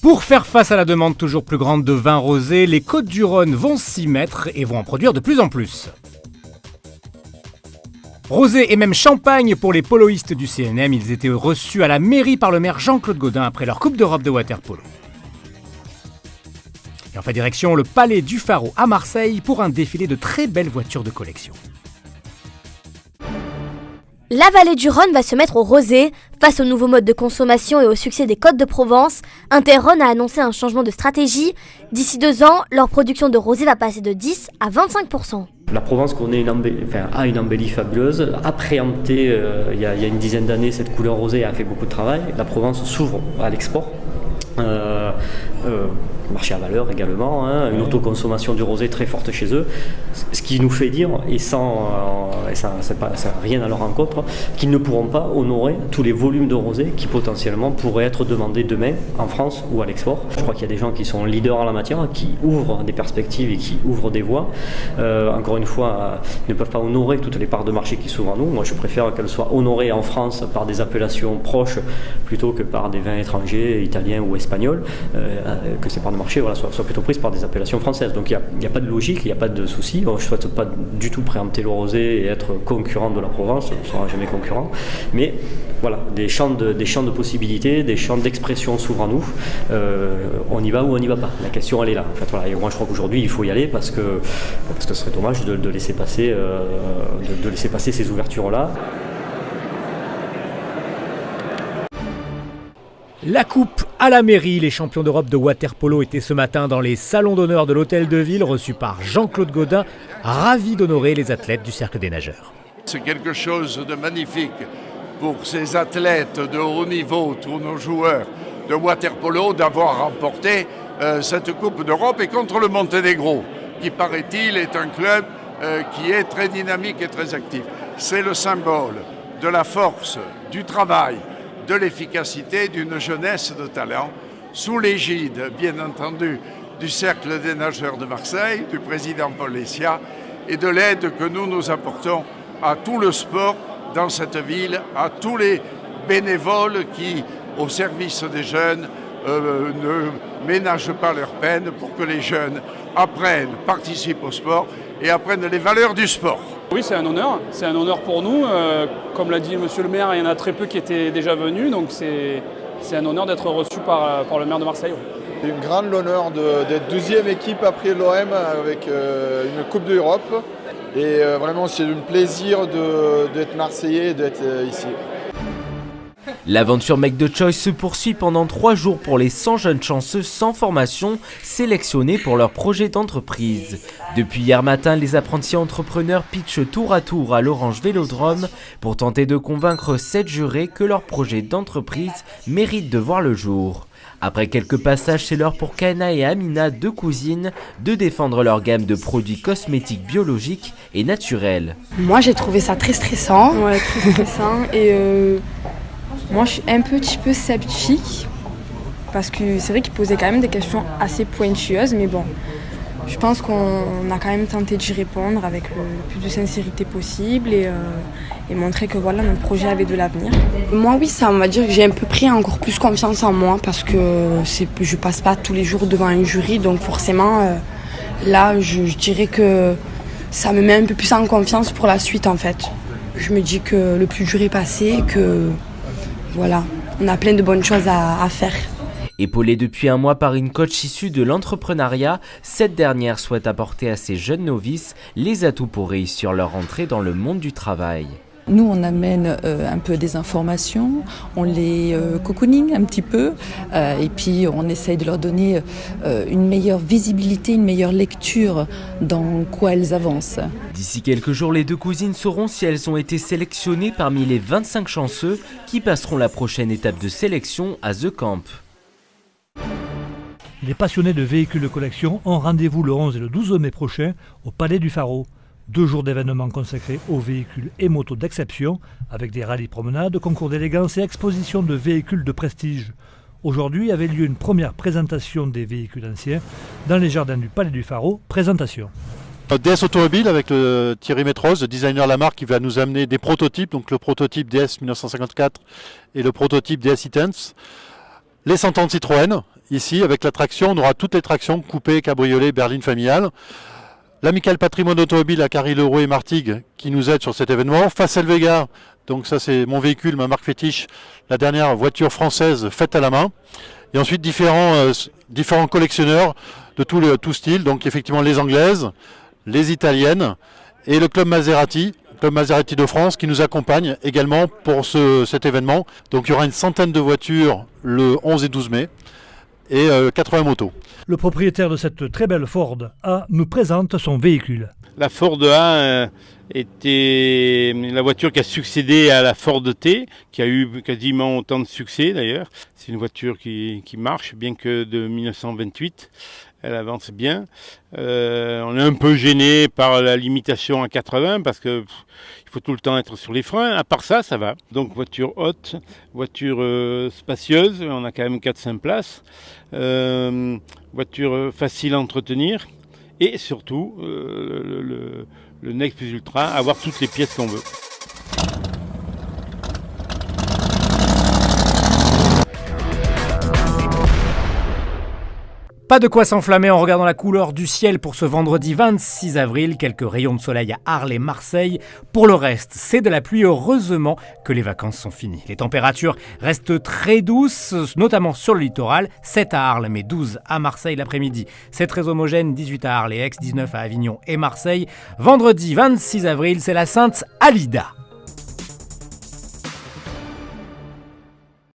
Pour faire face à la demande toujours plus grande de vins rosés, les Côtes-du-Rhône vont s'y mettre et vont en produire de plus en plus. Rosé et même champagne pour les poloistes du CNM, ils étaient reçus à la mairie par le maire Jean-Claude Gaudin après leur Coupe d'Europe de water-polo. Et enfin direction le Palais du Pharo à Marseille pour un défilé de très belles voitures de collection. La vallée du Rhône va se mettre au rosé. Face au nouveau mode de consommation et au succès des Côtes de Provence, Interrhône a annoncé un changement de stratégie. D'ici 2 ans, leur production de rosé va passer de 10 à 25%. La Provence a une embellie fabuleuse, a préempté il y a une dizaine d'années cette couleur rosée et a fait beaucoup de travail. La Provence s'ouvre à l'export. Marché à valeur également, une autoconsommation du rosé très forte chez eux, ce qui nous fait dire, et ça n'a rien à leur encontre, qu'ils ne pourront pas honorer tous les volumes de rosé qui potentiellement pourraient être demandés demain en France ou à l'export. Je crois qu'il y a des gens qui sont leaders en la matière, qui ouvrent des perspectives et qui ouvrent des voies. Encore une fois, ils ne peuvent pas honorer toutes les parts de marché qui s'ouvrent à nous. Moi, je préfère qu'elles soient honorées en France par des appellations proches plutôt que par des vins étrangers, italiens ou espagnols, que ces parts de marché soient plutôt prises par des appellations françaises. Donc il n'y a pas de logique, il n'y a pas de souci. Je ne souhaite pas du tout préempter le rosé et être concurrent de la Provence, on ne sera jamais concurrent. Mais voilà, des champs de possibilités, des champs d'expression s'ouvrent à nous. On y va ou on n'y va pas. La question elle est là. En fait, voilà. Et moi je crois qu'aujourd'hui il faut y aller parce que ce serait dommage de laisser passer ces ouvertures-là. La coupe à la mairie, les champions d'Europe de water-polo étaient ce matin dans les salons d'honneur de l'Hôtel de Ville, reçus par Jean-Claude Gaudin, ravi d'honorer les athlètes du Cercle des Nageurs. C'est quelque chose de magnifique pour ces athlètes de haut niveau, tous nos joueurs de water-polo, d'avoir remporté cette Coupe d'Europe et contre le Monténégro, qui paraît-il est un club qui est très dynamique et très actif. C'est le symbole de la force, du travail, de l'efficacité d'une jeunesse de talent, sous l'égide, bien entendu, du Cercle des Nageurs de Marseille, du président Paul Lescia, et de l'aide que nous apportons à tout le sport dans cette ville, à tous les bénévoles qui, au service des jeunes, ne ménagent pas leur peine pour que les jeunes apprennent, participent au sport et apprennent les valeurs du sport. Oui, c'est un honneur pour nous. Comme l'a dit monsieur le maire, il y en a très peu qui étaient déjà venus, donc c'est un honneur d'être reçu par le maire de Marseille. C'est une grande l'honneur d'être 12e équipe après l'OM avec une Coupe d'Europe. Et vraiment, c'est un plaisir d'être Marseillais et d'être ici. L'aventure Make the Choice se poursuit pendant 3 jours pour les 100 jeunes chanceux sans formation sélectionnés pour leur projet d'entreprise. Depuis hier matin, les apprentis entrepreneurs pitchent tour à tour à l'Orange Vélodrome pour tenter de convaincre 7 jurés que leur projet d'entreprise mérite de voir le jour. Après quelques passages, c'est l'heure pour Kana et Amina, 2 cousines, de défendre leur gamme de produits cosmétiques biologiques et naturels. Moi, j'ai trouvé ça très stressant. Ouais, très stressant. Et moi, je suis un petit peu sceptique parce que c'est vrai qu'ils posaient quand même des questions assez pointueuses, mais bon, je pense qu'on a quand même tenté d'y répondre avec le plus de sincérité possible et montrer que voilà, notre projet avait de l'avenir. Moi, oui, ça, on va dire que j'ai un peu pris encore plus confiance en moi parce que je passe pas tous les jours devant un jury, donc forcément, là, je dirais que ça me met un peu plus en confiance pour la suite, en fait. Je me dis que le plus dur est passé, que voilà, on a plein de bonnes choses à faire. Épaulée depuis un mois par une coach issue de l'entrepreneuriat, cette dernière souhaite apporter à ces jeunes novices les atouts pour réussir leur entrée dans le monde du travail. Nous, on amène un peu des informations, on les cocooning un petit peu, et puis on essaye de leur donner une meilleure visibilité, une meilleure lecture dans quoi elles avancent. D'ici quelques jours, les 2 cousines sauront si elles ont été sélectionnées parmi les 25 chanceux qui passeront la prochaine étape de sélection à The Camp. Les passionnés de véhicules de collection ont rendez-vous le 11 et le 12 mai prochain au Palais du Pharo. 2 jours d'événements consacrés aux véhicules et motos d'exception, avec des rallyes promenades, concours d'élégance et expositions de véhicules de prestige. Aujourd'hui avait lieu une première présentation des véhicules anciens dans les jardins du Palais du Pharo. Présentation. DS Automobile avec le Thierry Métrose, le designer de la marque, qui va nous amener des prototypes, donc le prototype DS 1954 et le prototype DS Intense, les 100 ans de Citroën ici, avec la traction, on aura toutes les tractions, coupé, cabriolet, berline familiale. L'Amicale Patrimoine Automobile à Carry-le-Rouet et Martigues qui nous aide sur cet événement. Facel Vega, donc ça c'est mon véhicule, ma marque fétiche, la dernière voiture française faite à la main. Et ensuite différents collectionneurs de tout style, donc effectivement les anglaises, les italiennes et le club Maserati de France qui nous accompagne également pour cet événement. Donc il y aura une centaine de voitures le 11 et 12 mai et 80 motos. Le propriétaire de cette très belle Ford A nous présente son véhicule. La Ford A était la voiture qui a succédé à la Ford T, qui a eu quasiment autant de succès d'ailleurs. C'est une voiture qui marche, bien que de 1928. Elle avance bien. On est un peu gêné par la limitation à 80 parce que il faut tout le temps être sur les freins. À part ça, ça va. Donc voiture haute, voiture spacieuse. On a quand même 4-5 places. Voiture facile à entretenir. Et surtout, le Next Plus Ultra, avoir toutes les pièces qu'on veut. Pas de quoi s'enflammer en regardant la couleur du ciel pour ce vendredi 26 avril. Quelques rayons de soleil à Arles et Marseille. Pour le reste, c'est de la pluie. Heureusement que les vacances sont finies. Les températures restent très douces, notamment sur le littoral. 7 à Arles, mais 12 à Marseille l'après-midi. C'est très homogène. 18 à Arles et Aix, 19 à Avignon et Marseille. Vendredi 26 avril, c'est la Sainte Alida.